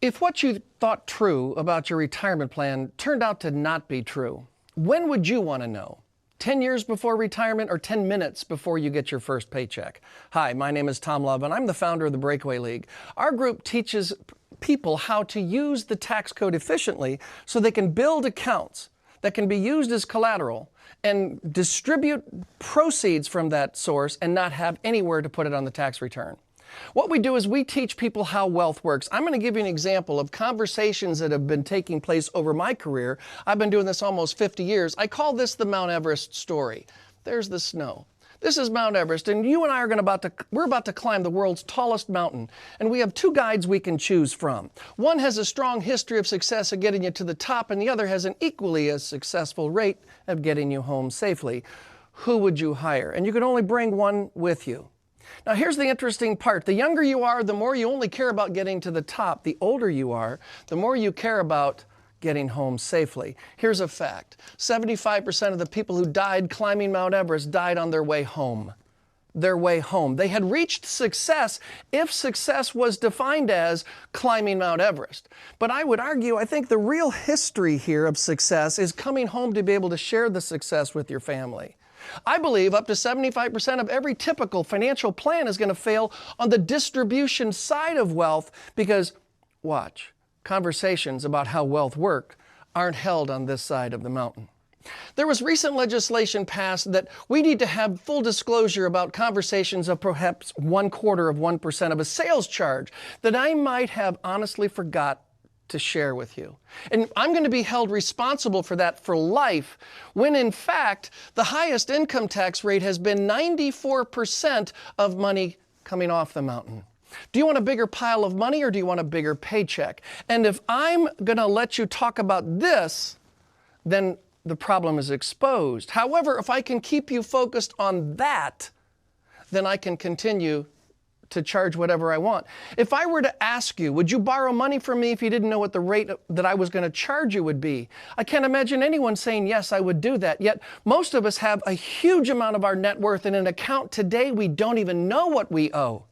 If what you thought true about your retirement plan turned out to not be true, when would you want to know? 10 years before retirement or 10 minutes before you get your first paycheck? Hi, my name is Tom Love and I'm the founder of the Breakaway League. Our group teaches people how to use the tax code efficiently so they can build accounts that can be used as collateral and distribute proceeds from that source and not have anywhere to put it on the tax return. What we do is we teach people how wealth works. I'm going to give you an example of conversations that have been taking place over my career. I've been doing this almost 50 years. I call this the Mount Everest story. There's the snow. This is Mount Everest, and you and I are we're about to climb the world's tallest mountain, and we have two guides we can choose from. One has a strong history of success of getting you to the top, and the other has an equally as successful rate of getting you home safely. Who would you hire? And you can only bring one with you. Now, here's the interesting part. The younger you are, the more you only care about getting to the top. The older you are, the more you care about getting home safely. Here's a fact. 75% of the people who died climbing Mount Everest died on their way home. Their way home. They had reached success if success was defined as climbing Mount Everest. But I would argue, I think the real history here of success is coming home to be able to share the success with your family. I believe up to 75% of every typical financial plan is going to fail on the distribution side of wealth because, watch, conversations about how wealth works aren't held on this side of the mountain. There was recent legislation passed that we need to have full disclosure about conversations of perhaps 0.25% of a sales charge that I might have honestly forgot to share with you. And I'm going to be held responsible for that for life, when in fact, the highest income tax rate has been 94% of money coming off the mountain. Do you want a bigger pile of money or do you want a bigger paycheck? And if I'm going to let you talk about this, then the problem is exposed. However, if I can keep you focused on that, then I can continue to charge whatever I want. If I were to ask you, would you borrow money from me if you didn't know what the rate that I was going to charge you would be? I can't imagine anyone saying, yes, I would do that. Yet most of us have a huge amount of our net worth in an account today we don't even know what we owe.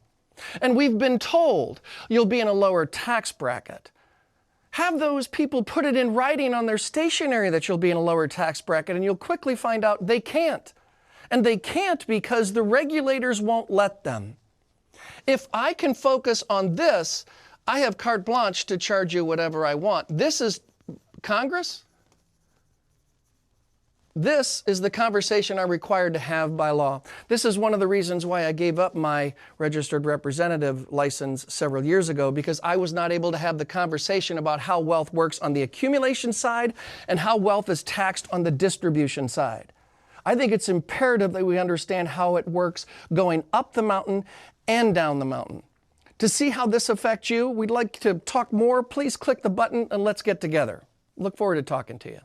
And we've been told you'll be in a lower tax bracket. Have those people put it in writing on their stationery that you'll be in a lower tax bracket, and you'll quickly find out they can't. And they can't because the regulators won't let them. If I can focus on this, I have carte blanche to charge you whatever I want. This is Congress. This is the conversation I'm required to have by law. This is one of the reasons why I gave up my registered representative license several years ago, because I was not able to have the conversation about how wealth works on the accumulation side and how wealth is taxed on the distribution side. I think it's imperative that we understand how it works going up the mountain and down the mountain. To see how this affects you, we'd like to talk more. Please click the button and let's get together. Look forward to talking to you.